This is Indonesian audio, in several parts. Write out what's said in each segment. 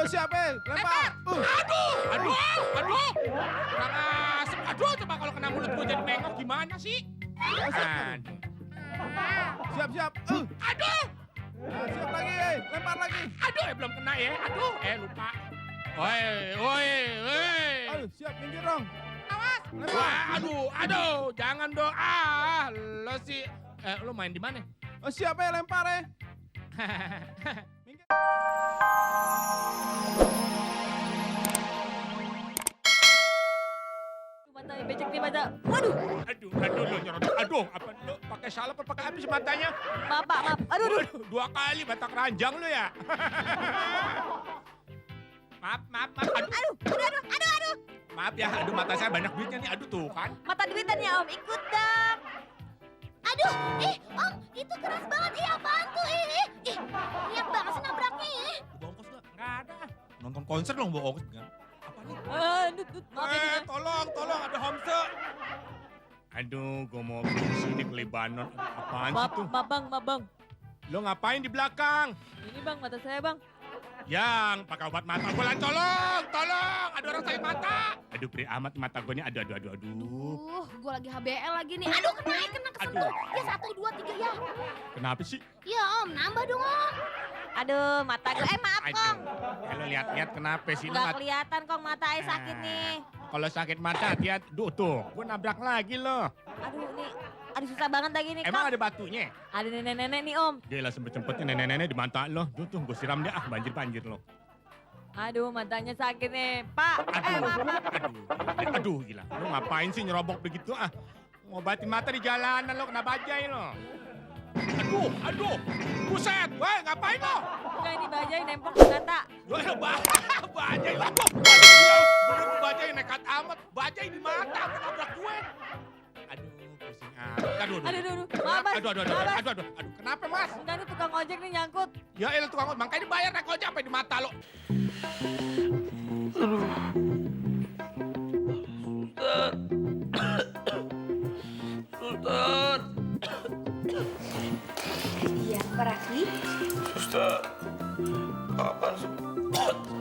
siap, lempar. Aduh. Kurang asem. Aduh, coba kalau kena mulut gue jadi mengok gimana sih? Aduh. Siap. Aduh. Nah, siap lagi, lempar lagi. Aduh, belum kena ya. Aduh, lupa. Woi. Ayo, siap, minggir dong. Awas. Lempar. Wah, aduh, jangan dong. Lo sih, lo main di mana? Oh, siap, lempar, Minggir. Mata becek nih mata. Waduh, Aduh, lo nyerot. Aduh, apa lo pakai salep apa pakai apa sih matanya? maaf. Aduh. Dua kali mata keranjang lo ya. Maaf. Aduh. Maaf ya, aduh mata saya banyak duitnya nih. Aduh tuh kan. Mata duitan ya Om, ikut dong. Aduh, Om, itu keras banget. Apaan tuh? Niat banget sih nabraknya, Bawa ongkos gak? Nggak ada. Nonton konser dong bawa ongkos kan? Apa nih? Maaf ya. Tolong ada homse. Aduh, gue mau ke sini ke Lebanon. Apaan sih tuh? Maaf bang. Lo ngapain di belakang? Ini bang, mata saya bang. Yang pakai obat mata gue lah, tolong. Ada orang sakit mata. Aduh, perih amat mata gue nih. Aduh. Gue lagi HBL lagi nih. Aduh, kena kesentuh. Ya 1, 2, 3 ya. Kenapa sih? Ya Om, nambah dong Om. Aduh, mata gue. Maaf Kong. Kalau lihat kenapa sih? Nggak kelihatan Kong, mata saya sakit nih. Kalau sakit mata, hati-hati. Tuh, gue nabrak lagi loh. Aduh susah banget lagi nih Kong. Emang ada batunya? Ada nenek-nenek nih Om. Dia lah sempet-sempetnya nenek-nenek di mata lo. Tuh, gue siram dia. Banjir lo. Aduh, matanya sakit nih. Pak, maaf. Aduh, gila. Lo ngapain sih nyerobok begitu? Ngobatin mata di jalanan lo, kena bajai lo. Aduh. Buset, weh ngapain lo? Enggak, ini bajai nempel di mata. Bajai lo. Bener bajai nekat amat. Bajai di mata, nabrak gue. Aduh, pusing amat. Aduh. Maaf, Mas. Aduh. Kenapa, Mas? Enggak, ini tukang ojek nih nyangkut. Ya elah tukang ojek, makanya dibayar naik ojek sampai di mata lo. Suster. Iya, Pak Raffi. Suster,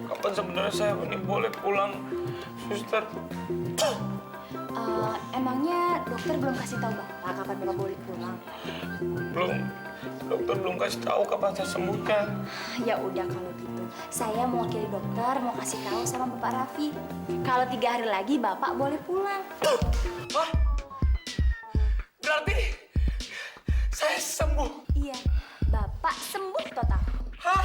kapan sebenarnya saya ini boleh pulang, Suster? Emangnya dokter belum kasih tahu Bapak kapan Bapak boleh pulang? Belum. Dokter belum kasih tahu kapan saya sembuhnya. Ya udah kalau gitu, saya mewakili dokter mau kasih tahu sama Bapak Raffi. Kalau 3 hari lagi Bapak boleh pulang. Hah? Berarti saya sembuh? Iya, Bapak sembuh total. Hah?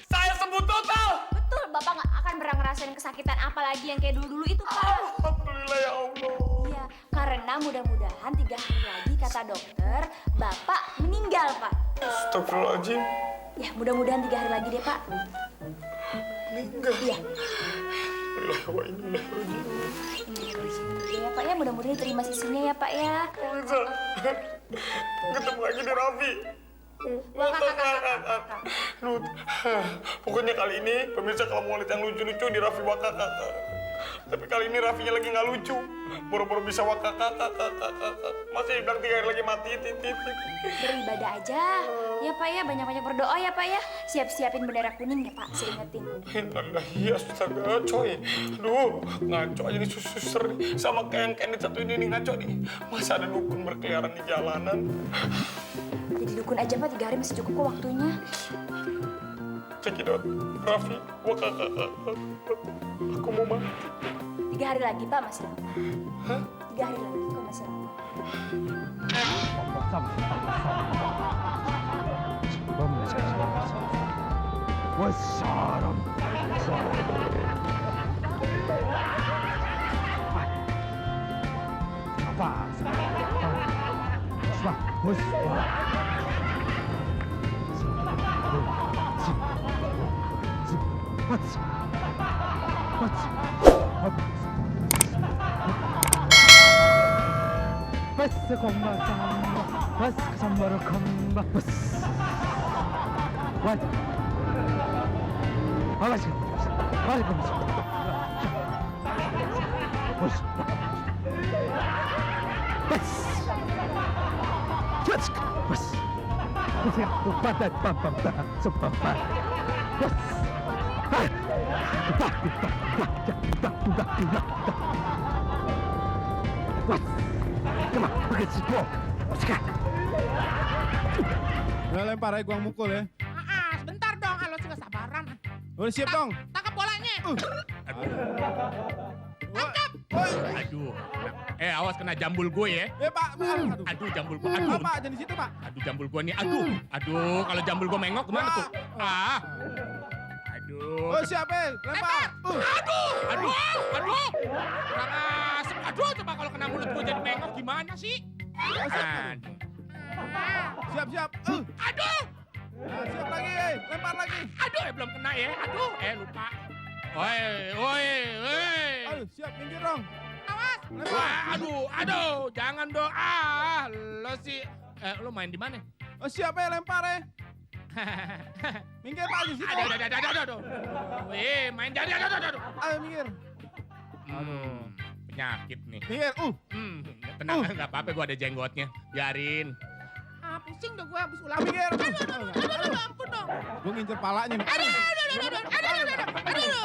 Saya sembuh total? Betul, Bapak nggak akan pernah ngerasain kesakitan apalagi yang kayak dulu-dulu itu, Pak. Alhamdulillah ya Allah. Iya, karena mudah-mudahan 3 hari lagi kata dokter, Bapak meninggal, Pak. Astagfirullahaladzim. Ya, mudah-mudahan 3 hari lagi deh, Pak. Meninggal. Iya. Wa inna ilaihi raji'un. Ya, Pak ya, mudah-mudahan diterima sisinya ya, Pak ya. Bisa. Ketemu lagi di Raffi. Lut. Pokoknya kali ini pemirsa kalau mau lihat yang lucu-lucu di Raffi Wakakak. Tapi kali ini Raffinya lagi nggak lucu. Boro-boro bisa Wakakak. Masih bilang 3 hari lagi mati. Beribadah aja. Ya, Pak ya, banyak-banyak berdoa ya, Pak ya. Siap-siapin bendera kuning ya, Pak. Saya ingetin. Iya, astaga, coy. Aduh, ngaco aja nih suster nih. Sama kayak yang satu ini ngaco nih. Masa ada dukun berkeliaran di jalanan? Jadi dukun aja, Pak. 3 hari masih cukup kok waktunya. Cekidot, Raffi, Wakakak. Aku mau mati. 3 hari lagi, Pak, masih lama. Hah? 3 hari lagi kok masih lama. بس كمبا بس كسمبر كمبا بس وات بس بس Udah lempar ya, gua mukul ya. Sebentar dong, lo sih nggak sabaran. Udah siap dong. Tangkap bolanya. Aduh. Awas kena jambul gue ya. Pak. Aduh. Aduh, jambul gue. Aduh, Aduh. Pak, jangan di situ, Pak. Aduh, jambul gue nih. Aduh, kalau jambul gue mengok gimana tuh? Aduh. Oh, siap ya, lempar. Aduh. Kurang asem. Aduh, coba kalau kena mulut gue jadi mengok gimana sih? Aduh. Siap. Aduh. Nah, siap lagi, lempar lagi. Aduh, belum kena ya. Aduh, lupa. Woi. Aduh, siap, minggir dong. Awas. Lempar. Wah, aduh, jangan dong. Lo sih, lo main di mana? Oh, siap ya, lempar ya. Minggir, Pak, di situ. Aduh. Main jadi, aduh. Ayo, minggir. Penyakit nih. Minggir, Tenang, nggak apa-apa, gue ada jenggotnya. Biarin. Pusing dong gue habis ulang. minggir. Aduh, ampun dong. Gue ngincer palanya nih. Aduh,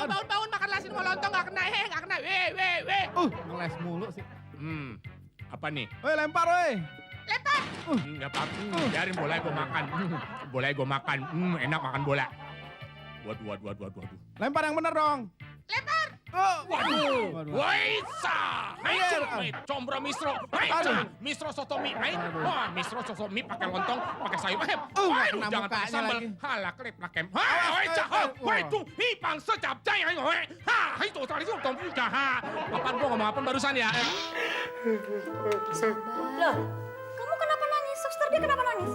bangun-bangun makan nasi mau lontong nggak kena, nggak kena. Weh. Ngeles mulu sih. Apa nih? Woi, lempar, woi. Lempar. Nggak apa-apa, biarin bola gue makan. Bola gue makan, enak makan bola. Waduh. Lempar yang bener dong. Lempar. Waduh. Waduh. Waisa. Combro misro. Aduh. Misro sotomi. Wah, misro sotomi pakai lontong, pakai sayur. Kena Jangan pakai mukanya sambal. lagi. Halah, klip lakem. Wah. Itu hipang secap jaya. Itu tadi sih tong puja. Apaan gua ngomong apa barusan ya? Loh, kamu kenapa nangis? Suster, dia kenapa nangis?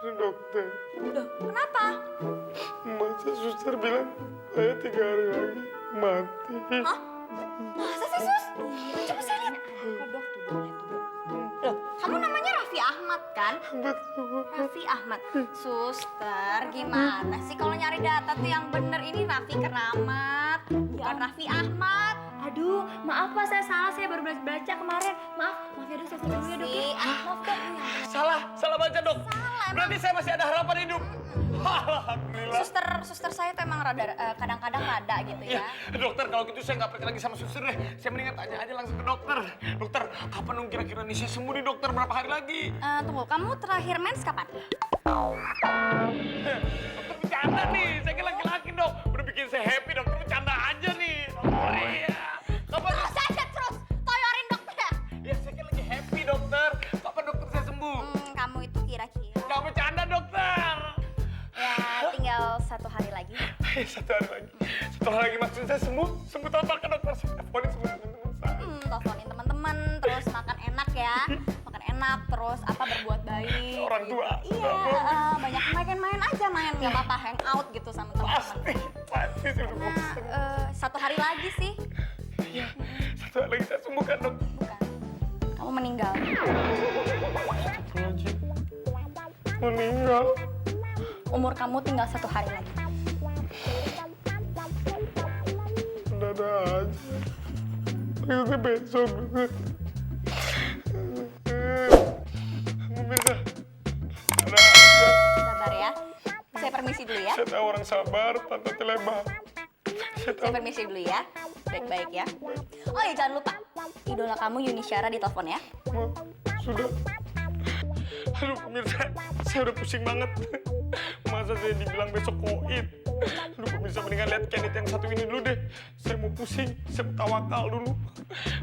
Dokter, Loh, kenapa? masa suster bilang saya 3 hari lagi mati. Hah? Masa sih, Sus? Coba saya lihat. Loh, kamu namanya Raffi Ahmad kan? Betul. Raffi Ahmad. Suster, gimana sih kalau nyari data tuh yang bener? Ini Raffi Keramat, bukan Raffi Ahmad. Aduh, maaf Pak, saya salah. Saya baru baca kemarin. Maaf ya dok, saya dulu ya dok. Maaf dok. Salah baca dok. Berarti saya masih ada harapan hidup. Alhamdulillah. Suster saya tuh emang kadang-kadang rada gitu ya. Dokter, kalau gitu saya nggak pergi lagi sama suster deh. Saya mendingan tanya aja langsung ke dokter. Dokter, kapan dong kira-kira nih saya sembuh nih dokter? Berapa hari lagi? Tunggu, kamu terakhir mens kapan? Dokter bercanda nih, saya kan laki-laki dok. Udah bikin saya happy, dokter bercanda aja nih. Dokter, iya. Kapan? Terus aja terus, toyorin dokter ya. Ya saya kan lagi happy dokter. Kapan dokter saya sembuh? Kamu itu kira-kira Nggak bercanda dokter. ya tinggal 1 hari lagi. 1 hari lagi. 1 hari lagi maksud saya sembuh. Sembuh total kan dokter? Saya teleponin semua teman-teman saya. Teleponin teman-teman, terus makan enak ya. Makan enak, terus berbuat baik. Orang tua. Iya, banyak main aja, nggak apa-apa, hang out gitu sama teman-teman. Pasti sih udah bosan. 1 hari lagi sih. Iya, 1 hari lagi saya sembuh kan dok? Bukan. Kamu meninggal. Meninggal. Umur kamu tinggal 1 hari lagi. Ada aja. Itu besok. Pemirsa, ada aja. Sabar ya. Saya permisi dulu ya. Saya tahu orang sabar, pantatnya lebar. Saya permisi dulu ya. Baik-baik ya. Oh ya jangan lupa, idola kamu Yuni Syara ditelepon ya. Oh, sudah. Aduh pemirsa, saya udah pusing banget. Masa saya dibilang besok koid. Aduh pemirsa, mendingan lihat Kenneth yang satu ini dulu deh. Saya mau pusing, saya tawakal dulu.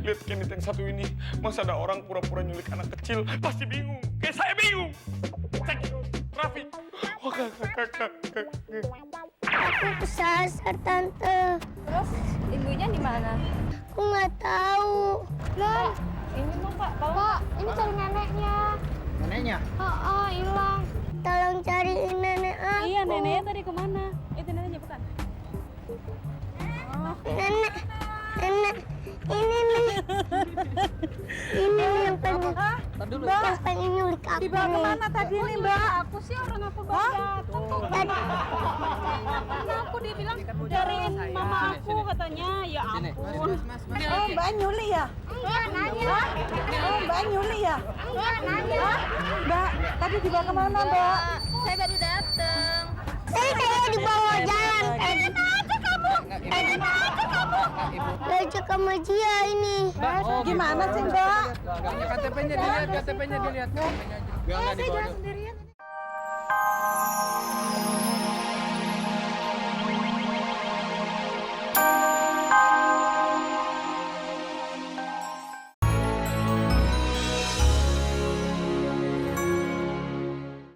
Lihat Kenneth yang satu ini. Masa ada orang pura-pura nyulik anak kecil, pasti bingung. Kayak saya bingung. Cek, Raffi. Oh kakak. Aku kesasar tante. Terus ibunya di mana? Aku nggak tahu. Lah, Ini dong Pak, bawa. Pak, ini cari neneknya. Neneknya? Hilang. Tolong cariin nenek aku. Iya, neneknya tadi kemana? Itu neneknya bukan? Nenek. Ini nih. Ini yang pengen. Yang pengen nyulik aku. Dibawa nih. kemana tadi nih, Mbak? Aku sih orang apa baru datang kok. Tadi Karena aku dibilang cariin mama aku katanya. Ya ampun. Oh, Mbak Nyuli ya? enggak nanya. Oh, Mbak Nyuli ya? Enggak nanya. Mbak, tadi dibawa kemana, Mbak? Saya baru datang. Saya kayak dibawa jalan. Kenapa kamu Belajar sama dia ini. Gimana sih, Mbak? KTP-nya dilihat, KTP-nya dilihat. Saya jalan sendiri.